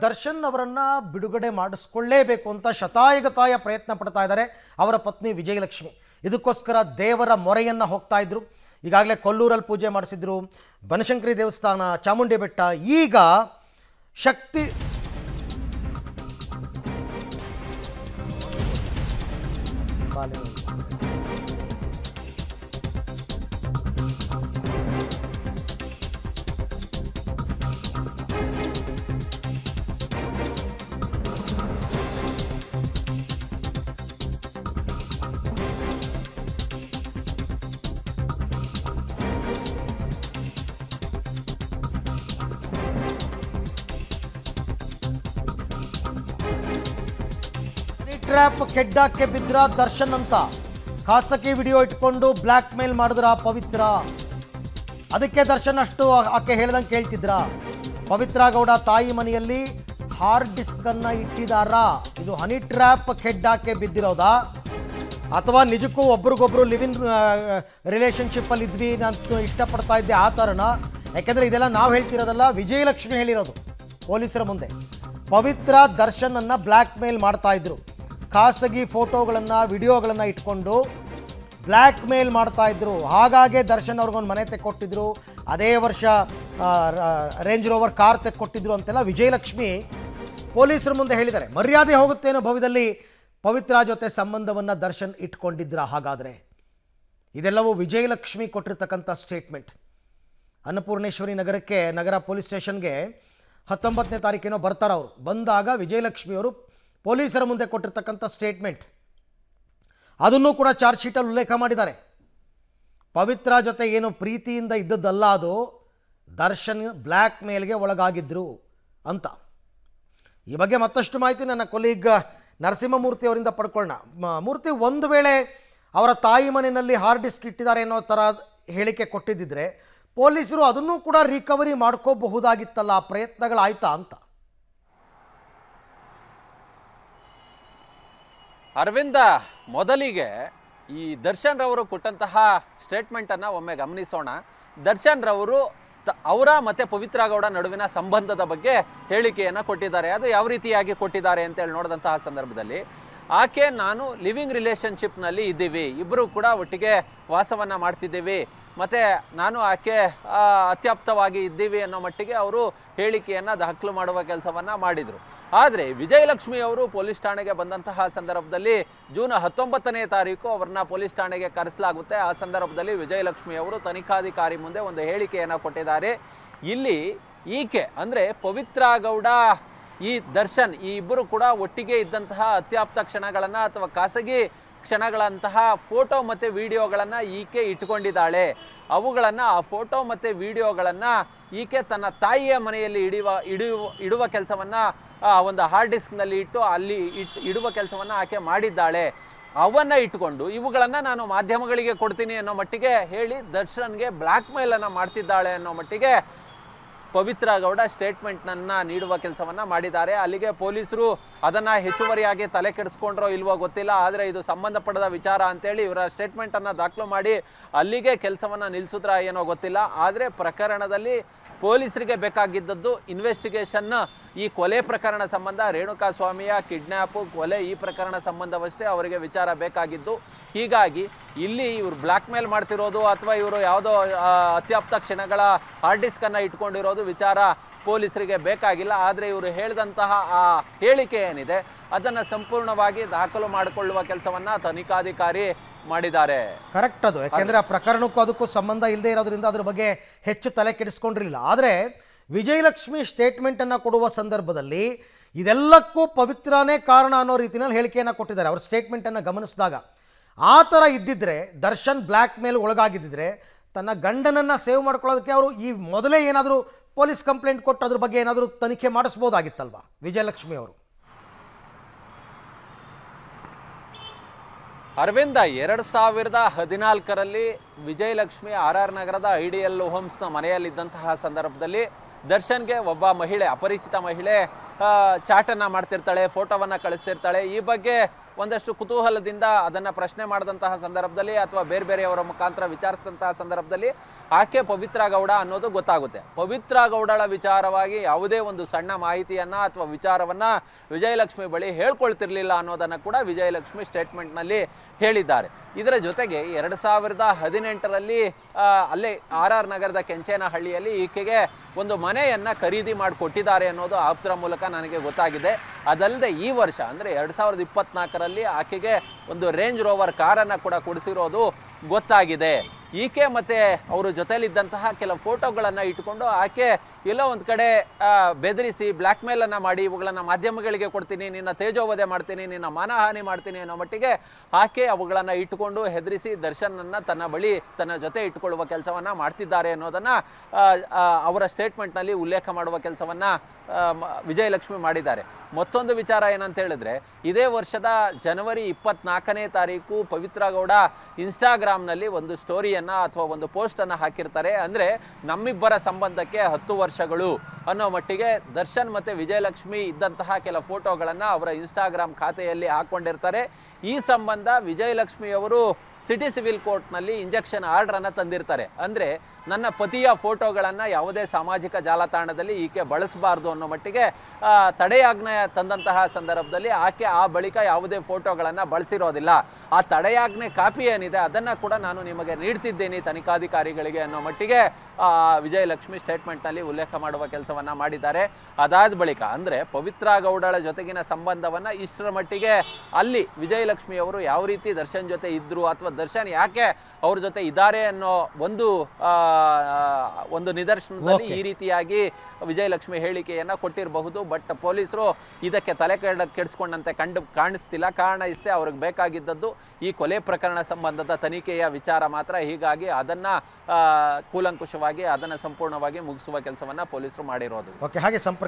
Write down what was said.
ದರ್ಶನ್ ಅವರನ್ನ ಬಿಡುಗಡೆ ಮಾಡಿಸ್ಕೊಳ್ಳೇಬೇಕು ಅಂತ ಶತಾಯಗತಾಯ ಪ್ರಯತ್ನ ಪಡ್ತಾ ಇದ್ದಾರೆ ಅವರ ಪತ್ನಿ ವಿಜಯಲಕ್ಷ್ಮಿ. ಇದಕ್ಕೋಸ್ಕರ ದೇವರ ಮೊರೆಯನ್ನು ಹೋಗ್ತಾ ಇದ್ರು. ಈಗಾಗಲೇ ಕೊಲ್ಲೂರಲ್ಲಿ ಪೂಜೆ ಮಾಡಿಸಿದ್ರು, ಬನಶಂಕರಿ ದೇವಸ್ಥಾನ, ಚಾಮುಂಡಿ ಬೆಟ್ಟ, ಈಗ ಶಕ್ತಿ ಟ್ರ್ಯಾಪ್ ಕೆಡ್ಡಾಕ್ಕೆ ಬಿದ್ರ ದರ್ಶನ್ ಅಂತ ಖಾಸಗಿ ವಿಡಿಯೋ ಇಟ್ಕೊಂಡು ಬ್ಲ್ಯಾಕ್ ಮೇಲ್ ಮಾಡಿದ್ರ ಪವಿತ್ರ. ಅದಕ್ಕೆ ದರ್ಶನ್ ಅಷ್ಟು ಆಕೆ ಹೇಳ್ದಂಗೆ ಕೇಳ್ತಿದ್ರ. ಪವಿತ್ರ ಗೌಡ ತಾಯಿ ಮನೆಯಲ್ಲಿ ಹಾರ್ಡ್ ಡಿಸ್ಕ್ ಅನ್ನ ಇಟ್ಟಿದಾರಾ? ಇದು ಹನಿ ಟ್ರ್ಯಾಪ್ ಕೆಡ್ಡಾಕ್ಕೆ ಬಿದ್ದಿರೋದಾ ಅಥವಾ ನಿಜಕ್ಕೂ ಒಬ್ರಿಗೊಬ್ರು ಲಿವಿನ್ ರಿಲೇಷನ್ಶಿಪ್ ಅಲ್ಲಿ ಇದ್ವಿ, ನಾನು ಇಷ್ಟಪಡ್ತಾ ಇದ್ದೆ ಆ ಥರನ? ಯಾಕೆಂದ್ರೆ ಇದೆಲ್ಲ ನಾವು ಹೇಳ್ತಿರೋದಲ್ಲ, ವಿಜಯಲಕ್ಷ್ಮಿ ಹೇಳಿರೋದು ಪೊಲೀಸರ ಮುಂದೆ. ಪವಿತ್ರ ದರ್ಶನ್ ಅನ್ನ ಬ್ಲ್ಯಾಕ್ ಮೇಲ್ ಮಾಡ್ತಾ ಇದ್ರು. ಖಾಸಗಿ ಫೋಟೋಗಳನ್ನು ವಿಡಿಯೋಗಳನ್ನು ಇಟ್ಕೊಂಡು ಬ್ಲ್ಯಾಕ್ ಮೇಲ್ ಮಾಡ್ತಾ ಇದ್ರು. ಹಾಗಾಗಿ ದರ್ಶನ್ ಅವ್ರಿಗೊಂದು ಮನೆ ತೆಕ್ಕೊಟ್ಟಿದ್ರು, ಅದೇ ವರ್ಷ ರೇಂಜ್ ರೋವರ್ ಕಾರ್ ತೆಕ್ಕೊಟ್ಟಿದ್ರು ಅಂತೆಲ್ಲ ವಿಜಯಲಕ್ಷ್ಮಿ ಪೊಲೀಸರ ಮುಂದೆ ಹೇಳಿದ್ದಾರೆ. ಮರ್ಯಾದೆ ಹೋಗುತ್ತೇನೋ ಭವ್ಯದಲ್ಲಿ ಪವಿತ್ರ ಜೊತೆ ಸಂಬಂಧವನ್ನು ದರ್ಶನ್ ಇಟ್ಕೊಂಡಿದ್ರ? ಹಾಗಾದರೆ ಇದೆಲ್ಲವೂ ವಿಜಯಲಕ್ಷ್ಮಿ ಕೊಟ್ಟಿರ್ತಕ್ಕಂಥ ಸ್ಟೇಟ್ಮೆಂಟ್. ಅನ್ನಪೂರ್ಣೇಶ್ವರಿ ನಗರ ಪೊಲೀಸ್ ಸ್ಟೇಷನ್ಗೆ 19ನೇ ತಾರೀಕೇನೋ ಬರ್ತಾರೆ. ಅವರು ಬಂದಾಗ ವಿಜಯಲಕ್ಷ್ಮಿಯವರು ಪೊಲೀಸರ ಮುಂದೆ ಕೊಟ್ಟಿರ್ತಕ್ಕಂಥ ಸ್ಟೇಟ್ಮೆಂಟ್ ಅದನ್ನು ಕೂಡ ಚಾರ್ಜ್ ಶೀಟಲ್ಲಿ ಉಲ್ಲೇಖ ಮಾಡಿದ್ದಾರೆ. ಪವಿತ್ರ ಜೊತೆ ಏನು ಪ್ರೀತಿಯಿಂದ ಇದ್ದದ್ದಲ್ಲ, ಅದು ದರ್ಶನ್ ಬ್ಲ್ಯಾಕ್ ಮೇಲ್ಗೆ ಒಳಗಾಗಿದ್ರು ಅಂತ. ಈ ಬಗ್ಗೆ ಮತ್ತಷ್ಟು ಮಾಹಿತಿ ನನ್ನ ಕೊಲೀಗ್ ನರಸಿಂಹಮೂರ್ತಿ ಅವರಿಂದ ಪಡ್ಕೊಳ್ಳೋಣ. ಮೂರ್ತಿ, ಒಂದು ವೇಳೆ ಅವರ ತಾಯಿ ಮನೆಯಲ್ಲಿ ಹಾರ್ಡ್ ಡಿಸ್ಕ್ ಇಟ್ಟಿದ್ದಾರೆ ಅನ್ನೋ ಥರ ಹೇಳಿಕೆ ಕೊಟ್ಟಿದ್ದಿದ್ರೆ ಪೊಲೀಸರು ಅದನ್ನು ಕೂಡ ರಿಕವರಿ ಮಾಡ್ಕೋಬಹುದಾಗಿತ್ತಲ್ಲ, ಆ ಪ್ರಯತ್ನಗಳಾಯ್ತಾ ಅಂತ? ಅರವಿಂದ, ಮೊದಲಿಗೆ ಈ ದರ್ಶನ್ ರವರು ಕೊಟ್ಟಂತಹ ಸ್ಟೇಟ್ಮೆಂಟನ್ನು ಒಮ್ಮೆ ಗಮನಿಸೋಣ. ದರ್ಶನ್ ರವರು ಅವರ ಮತ್ತು ಪವಿತ್ರ ಗೌಡ ನಡುವಿನ ಸಂಬಂಧದ ಬಗ್ಗೆ ಹೇಳಿಕೆಯನ್ನು ಕೊಟ್ಟಿದ್ದಾರೆ. ಅದು ಯಾವ ರೀತಿಯಾಗಿ ಕೊಟ್ಟಿದ್ದಾರೆ ಅಂತೇಳಿ ನೋಡಿದಂತಹ ಸಂದರ್ಭದಲ್ಲಿ, ಆಕೆ ನಾನು ಲಿವಿಂಗ್ ರಿಲೇಷನ್ಶಿಪ್ನಲ್ಲಿ ಇದ್ದೀವಿ, ಇಬ್ಬರು ಕೂಡ ಒಟ್ಟಿಗೆ ವಾಸವನ್ನು ಮಾಡ್ತಿದ್ದೀವಿ, ಮತ್ತು ನಾನು ಆಕೆ ಅತ್ಯಾಪ್ತವಾಗಿ ಇದ್ದೀವಿ ಅನ್ನೋ ಮಟ್ಟಿಗೆ ಅವರು ಹೇಳಿಕೆಯನ್ನು ದಾಖಲು ಮಾಡುವ ಕೆಲಸವನ್ನು ಮಾಡಿದರು. ಆದರೆ ವಿಜಯಲಕ್ಷ್ಮಿ ಅವರು ಪೊಲೀಸ್ ಠಾಣೆಗೆ ಬಂದಂತಹ ಸಂದರ್ಭದಲ್ಲಿ ಜೂನ್ 19ನೇ ತಾರೀಕು ಅವ್ರನ್ನ ಪೊಲೀಸ್ ಠಾಣೆಗೆ ಕರೆಸಲಾಗುತ್ತೆ. ಆ ಸಂದರ್ಭದಲ್ಲಿ ವಿಜಯಲಕ್ಷ್ಮಿ ಅವರು ತನಿಖಾಧಿಕಾರಿ ಮುಂದೆ ಒಂದು ಹೇಳಿಕೆಯನ್ನು ಕೊಟ್ಟಿದ್ದಾರೆ. ಇಲ್ಲಿ ಈಕೆ ಅಂದರೆ ಪವಿತ್ರ ಗೌಡ, ಈ ದರ್ಶನ್, ಈ ಇಬ್ಬರು ಕೂಡ ಒಟ್ಟಿಗೆ ಇದ್ದಂತಹ ಅತ್ಯಾಪ್ತ ಕ್ಷಣಗಳನ್ನು ಅಥವಾ ಖಾಸಗಿ ಕ್ಷಣಗಳಂತಹ ಫೋಟೋ ಮತ್ತು ವಿಡಿಯೋಗಳನ್ನು ಈಕೆ ಇಟ್ಕೊಂಡಿದ್ದಾಳೆ. ಅವುಗಳನ್ನು, ಆ ಫೋಟೋ ಮತ್ತು ವಿಡಿಯೋಗಳನ್ನು ಈಕೆ ತನ್ನ ತಾಯಿಯ ಮನೆಯಲ್ಲಿ ಇಡುವ ಕೆಲಸವನ್ನು ಒಂದು ಹಾರ್ಡ್ ಡಿಸ್ಕ್ನಲ್ಲಿ ಇಟ್ಟು ಅಲ್ಲಿ ಇಡುವ ಕೆಲಸವನ್ನು ಆಕೆ ಮಾಡಿದ್ದಾಳೆ. ಅವನ್ನು ಇಟ್ಟುಕೊಂಡು ಇವುಗಳನ್ನು ನಾನು ಮಾಧ್ಯಮಗಳಿಗೆ ಕೊಡ್ತೀನಿ ಅನ್ನೋ ಮಟ್ಟಿಗೆ ಹೇಳಿ ದರ್ಶನ್ಗೆ ಬ್ಲ್ಯಾಕ್ ಮೇಲನ್ನು ಮಾಡ್ತಿದ್ದಾಳೆ ಅನ್ನೋ ಮಟ್ಟಿಗೆ ಪವಿತ್ರ ಗೌಡ ಸ್ಟೇಟ್ಮೆಂಟ್ನನ್ನು ನೀಡುವ ಕೆಲಸವನ್ನು ಮಾಡಿದ್ದಾರೆ. ಅಲ್ಲಿಗೆ ಪೊಲೀಸರು ಅದನ್ನು ಹೆಚ್ಚುವರಿಯಾಗಿ ತಲೆ ಕೆಡಿಸ್ಕೊಂಡ್ರೋ ಇಲ್ವೋ ಗೊತ್ತಿಲ್ಲ, ಆದರೆ ಇದು ಸಂಬಂಧಪಡದ ವಿಚಾರ ಅಂತೇಳಿ ಇವರ ಸ್ಟೇಟ್ಮೆಂಟನ್ನು ದಾಖಲು ಮಾಡಿ ಅಲ್ಲಿಗೆ ಕೆಲಸವನ್ನು ನಿಲ್ಲಿಸಿದ್ರ ಏನೋ ಗೊತ್ತಿಲ್ಲ. ಆದರೆ ಪ್ರಕರಣದಲ್ಲಿ ಪೊಲೀಸರಿಗೆ ಬೇಕಾಗಿದ್ದದ್ದು ಇನ್ವೆಸ್ಟಿಗೇಷನ್. ಈ ಕೊಲೆ ಪ್ರಕರಣ ಸಂಬಂಧ, ರೇಣುಕಾ ಸ್ವಾಮಿಯ ಕಿಡ್ನ್ಯಾಪು, ಕೊಲೆ, ಈ ಪ್ರಕರಣ ಸಂಬಂಧವಷ್ಟೇ ಅವರಿಗೆ ವಿಚಾರ ಬೇಕಾಗಿದ್ದು. ಹೀಗಾಗಿ ಇಲ್ಲಿ ಇವರು ಬ್ಲ್ಯಾಕ್ ಮೇಲ್ ಮಾಡ್ತಿರೋದು ಅಥವಾ ಇವರು ಯಾವುದೋ ಅತ್ಯಾಪ್ತ ಕ್ಷಣಗಳ ಹಾರ್ಡ್ ಡಿಸ್ಕನ್ನು ಇಟ್ಕೊಂಡಿರೋದು ವಿಚಾರ ಪೊಲೀಸರಿಗೆ ಬೇಕಾಗಿಲ್ಲ. ಆದರೆ ಇವರು ಹೇಳಿದಂತಹ ಆ ಹೇಳಿಕೆ ಏನಿದೆ ಅದನ್ನು ಸಂಪೂರ್ಣವಾಗಿ ದಾಖಲು ಮಾಡಿಕೊಳ್ಳುವ ಕೆಲಸವನ್ನು ತನಿಖಾಧಿಕಾರಿ ಮಾಡಿದ್ದಾರೆ. ಕರೆಕ್ಟ್ ಅದು, ಯಾಕೆಂದರೆ ಆ ಪ್ರಕರಣಕ್ಕೂ ಅದಕ್ಕೂ ಸಂಬಂಧ ಇಲ್ಲದೆ ಇರೋದ್ರಿಂದ ಅದ್ರ ಬಗ್ಗೆ ಹೆಚ್ಚು ತಲೆ ಕೆಡಿಸ್ಕೊಂಡಿರಲಿಲ್ಲ. ಆದರೆ ವಿಜಯಲಕ್ಷ್ಮಿ ಸ್ಟೇಟ್ಮೆಂಟನ್ನು ಕೊಡುವ ಸಂದರ್ಭದಲ್ಲಿ ಇದೆಲ್ಲಕ್ಕೂ ಪವಿತ್ರನೇ ಕಾರಣ ಅನ್ನೋ ರೀತಿಯಲ್ಲಿ ಹೇಳಿಕೆಯನ್ನು ಕೊಟ್ಟಿದ್ದಾರೆ. ಅವ್ರ ಸ್ಟೇಟ್ಮೆಂಟನ್ನು ಗಮನಿಸಿದಾಗ ಆ ಥರ ಇದ್ದಿದ್ರೆ, ದರ್ಶನ್ ಬ್ಲ್ಯಾಕ್ ಮೇಲ್ ಒಳಗಾಗಿದ್ದಿದ್ರೆ ತನ್ನ ಗಂಡನನ್ನು ಸೇವ್ ಮಾಡ್ಕೊಳ್ಳೋದಕ್ಕೆ ಅವರು ಈ ಮೊದಲೇ ಏನಾದರೂ ಪೊಲೀಸ್ ಕಂಪ್ಲೇಂಟ್ ಕೊಟ್ಟು ಅದ್ರ ಬಗ್ಗೆ ಏನಾದರೂ ತನಿಖೆ ಮಾಡಿಸ್ಬೋದಾಗಿತ್ತಲ್ವಾ ವಿಜಯಲಕ್ಷ್ಮಿ ಅವರು? ಅರವಿಂದ, 2014ರಲ್ಲಿ ವಿಜಯಲಕ್ಷ್ಮಿ RR ನಗರದ IDL ಹೋಮ್ಸ್ನ ಮನೆಯಲ್ಲಿದ್ದಂತಹ ಸಂದರ್ಭದಲ್ಲಿ ದರ್ಶನ್ಗೆ ಒಬ್ಬ ಮಹಿಳೆ, ಅಪರಿಚಿತ ಮಹಿಳೆ ಚಾಟನ್ನು ಮಾಡ್ತಿರ್ತಾಳೆ, ಫೋಟೋವನ್ನು ಕಳಿಸ್ತಿರ್ತಾಳೆ. ಈ ಬಗ್ಗೆ ಒಂದಷ್ಟು ಕುತೂಹಲದಿಂದ ಅದನ್ನು ಪ್ರಶ್ನೆ ಮಾಡಿದಂತಹ ಸಂದರ್ಭದಲ್ಲಿ ಅಥವಾ ಬೇರೆ ಬೇರೆಯವರ ಮುಖಾಂತರ ವಿಚಾರಿಸಿದಂತಹ ಸಂದರ್ಭದಲ್ಲಿ ಆಕೆ ಪವಿತ್ರ ಗೌಡ ಅನ್ನೋದು ಗೊತ್ತಾಗುತ್ತೆ. ಪವಿತ್ರ ಗೌಡಳ ವಿಚಾರವಾಗಿ ಯಾವುದೇ ಒಂದು ಸಣ್ಣ ಮಾಹಿತಿಯನ್ನು ಅಥವಾ ವಿಚಾರವನ್ನು ವಿಜಯಲಕ್ಷ್ಮಿ ಬಳಿ ಹೇಳ್ಕೊಳ್ತಿರ್ಲಿಲ್ಲ ಅನ್ನೋದನ್ನು ಕೂಡ ವಿಜಯಲಕ್ಷ್ಮಿ ಸ್ಟೇಟ್ಮೆಂಟ್ನಲ್ಲಿ ಹೇಳಿದ್ದಾರೆ. ಇದರ ಜೊತೆಗೆ 2018ರಲ್ಲಿ ಅಲ್ಲೇ RR ನಗರದ ಕೆಂಚೇನಹಳ್ಳಿಯಲ್ಲಿ ಈಕೆಗೆ ಒಂದು ಮನೆಯನ್ನು ಖರೀದಿ ಮಾಡಿ ಕೊಟ್ಟಿದ್ದಾರೆ ಅನ್ನೋದು ಆಪ್ತರ ಮೂಲಕ ನನಗೆ ಗೊತ್ತಾಗಿದೆ. ಅದಲ್ಲದೆ ಈ ವರ್ಷ ಅಂದರೆ 2024ರಲ್ಲಿ ಆಕೆಗೆ ಒಂದು ರೇಂಜ್ ರೋವರ್ ಕಾರನ್ನು ಕೂಡ ಕೊಡಿಸಿರೋದು ಗೊತ್ತಾಗಿದೆ. ಈಕೆ ಮತ್ತು ಅವರು ಜೊತೆಲಿದ್ದಂತಹ ಕೆಲವು ಫೋಟೋಗಳನ್ನು ಇಟ್ಕೊಂಡು ಆಕೆ ಎಲ್ಲೋ ಒಂದು ಕಡೆ ಬೆದರಿಸಿ ಬ್ಲ್ಯಾಕ್ ಮೇಲನ್ನು ಮಾಡಿ ಇವುಗಳನ್ನು ಮಾಧ್ಯಮಗಳಿಗೆ ಕೊಡ್ತೀನಿ, ನಿನ್ನ ತೇಜೋವಧೆ ಮಾಡ್ತೀನಿ, ನಿನ್ನ ಮಾನಹಾನಿ ಮಾಡ್ತೀನಿ ಅನ್ನೋ ಮಟ್ಟಿಗೆ ಆಕೆ ಅವುಗಳನ್ನು ಇಟ್ಟುಕೊಂಡು ಹೆದರಿಸಿ ದರ್ಶನನ್ನು ತನ್ನ ಬಳಿ ತನ್ನ ಜೊತೆ ಇಟ್ಟುಕೊಳ್ಳುವ ಕೆಲಸವನ್ನು ಮಾಡ್ತಿದ್ದಾರೆ ಅನ್ನೋದನ್ನು ಅವರ ಸ್ಟೇಟ್ಮೆಂಟ್ನಲ್ಲಿ ಉಲ್ಲೇಖ ಮಾಡುವ ಕೆಲಸವನ್ನು ವಿಜಯಲಕ್ಷ್ಮಿ ಮಾಡಿದ್ದಾರೆ. ಮತ್ತೊಂದು ವಿಚಾರ ಏನಂತ ಹೇಳಿದ್ರೆ, ಇದೇ ವರ್ಷದ ಜನವರಿ 24ನೇ ತಾರೀಕು ಪವಿತ್ರ ಗೌಡ ಇನ್ಸ್ಟಾಗ್ರಾಮ್ನಲ್ಲಿ ಒಂದು ಸ್ಟೋರಿಯನ್ನು ಅಥವಾ ಒಂದು ಪೋಸ್ಟನ್ನು ಹಾಕಿರ್ತಾರೆ. ಅಂದರೆ ನಮ್ಮಿಬ್ಬರ ಸಂಬಂಧಕ್ಕೆ 10 ವರ್ಷಗಳು ಅನ್ನೋ ಮಟ್ಟಿಗೆ ದರ್ಶನ್ ಮತ್ತು ವಿಜಯಲಕ್ಷ್ಮಿ ಇದ್ದಂತಹ ಕೆಲ ಫೋಟೋಗಳನ್ನು ಅವರ ಇನ್ಸ್ಟಾಗ್ರಾಮ್ ಖಾತೆಯಲ್ಲಿ ಹಾಕ್ಕೊಂಡಿರ್ತಾರೆ. ಈ ಸಂಬಂಧ ವಿಜಯಲಕ್ಷ್ಮಿಯವರು ಸಿಟಿ ಸಿವಿಲ್ ಕೋರ್ಟ್ನಲ್ಲಿ ಇಂಜೆಕ್ಷನ್ ಆರ್ಡ್ರನ್ನು ತಂದಿರ್ತಾರೆ. ಅಂದರೆ ನನ್ನ ಪತಿಯ ಫೋಟೋಗಳನ್ನು ಯಾವುದೇ ಸಾಮಾಜಿಕ ಜಾಲತಾಣದಲ್ಲಿ ಈಕೆ ಬಳಸಬಾರ್ದು ಅನ್ನೋ ಮಟ್ಟಿಗೆ ತಡೆಯಾಜ್ಞೆ ತಂದಂತಹ ಸಂದರ್ಭದಲ್ಲಿ ಆಕೆ ಆ ಬಳಿಕ ಯಾವುದೇ ಫೋಟೋಗಳನ್ನು ಬಳಸಿರೋದಿಲ್ಲ. ಆ ತಡೆಯಾಜ್ಞೆ ಕಾಪಿ ಏನಿದೆ ಅದನ್ನು ಕೂಡ ನಾನು ನಿಮಗೆ ನೀಡ್ತಿದ್ದೇನೆ ತನಿಖಾಧಿಕಾರಿಗಳಿಗೆ ಅನ್ನೋ ಮಟ್ಟಿಗೆ ವಿಜಯಲಕ್ಷ್ಮಿ ಸ್ಟೇಟ್ಮೆಂಟ್ನಲ್ಲಿ ಉಲ್ಲೇಖ ಮಾಡುವ ಕೆಲಸವನ್ನು ಮಾಡಿದ್ದಾರೆ. ಅದಾದ ಬಳಿಕ ಅಂದರೆ ಪವಿತ್ರ ಗೌಡಳ ಜೊತೆಗಿನ ಸಂಬಂಧವನ್ನು ಇಷ್ಟರ ಮಟ್ಟಿಗೆ ಅಲ್ಲಿ ವಿಜಯಲಕ್ಷ್ಮಿಯವರು ಯಾವ ರೀತಿ ದರ್ಶನ್ ಜೊತೆ ಇದ್ದರು ಅಥವಾ ದರ್ಶನ್ ಯಾಕೆ ಅವ್ರ ಜೊತೆ ಇದ್ದಾರೆ ಅನ್ನೋ ಒಂದು ನಿದರ್ಶನದಲ್ಲಿ ಈ ರೀತಿಯಾಗಿ ವಿಜಯಲಕ್ಷ್ಮಿ ಹೇಳಿಕೆಯನ್ನು ಕೊಟ್ಟಿರಬಹುದು. ಬಟ್ ಪೊಲೀಸರು ಇದಕ್ಕೆ ತಲೆ ಕೆಡಿಸ್ಕೊಂಡಂತೆ ಕಾಣಿಸ್ತಿಲ್ಲ. ಕಾರಣ ಇಷ್ಟೇ, ಅವ್ರಿಗೆ ಬೇಕಾಗಿದ್ದದ್ದು ಈ ಕೊಲೆ ಪ್ರಕರಣ ಸಂಬಂಧದ ತನಿಖೆಯ ವಿಚಾರ ಮಾತ್ರ. ಹೀಗಾಗಿ ಅದನ್ನು ಕೂಲಂಕುಷವಾಗಿ ಅದನ್ನು ಸಂಪೂರ್ಣವಾಗಿ ಮುಗಿಸುವ ಕೆಲಸವನ್ನು ಪೊಲೀಸರು ಮಾಡಿರೋದು. ಓಕೆ, ಹಾಗೆ ಸಂಪರ್ಕ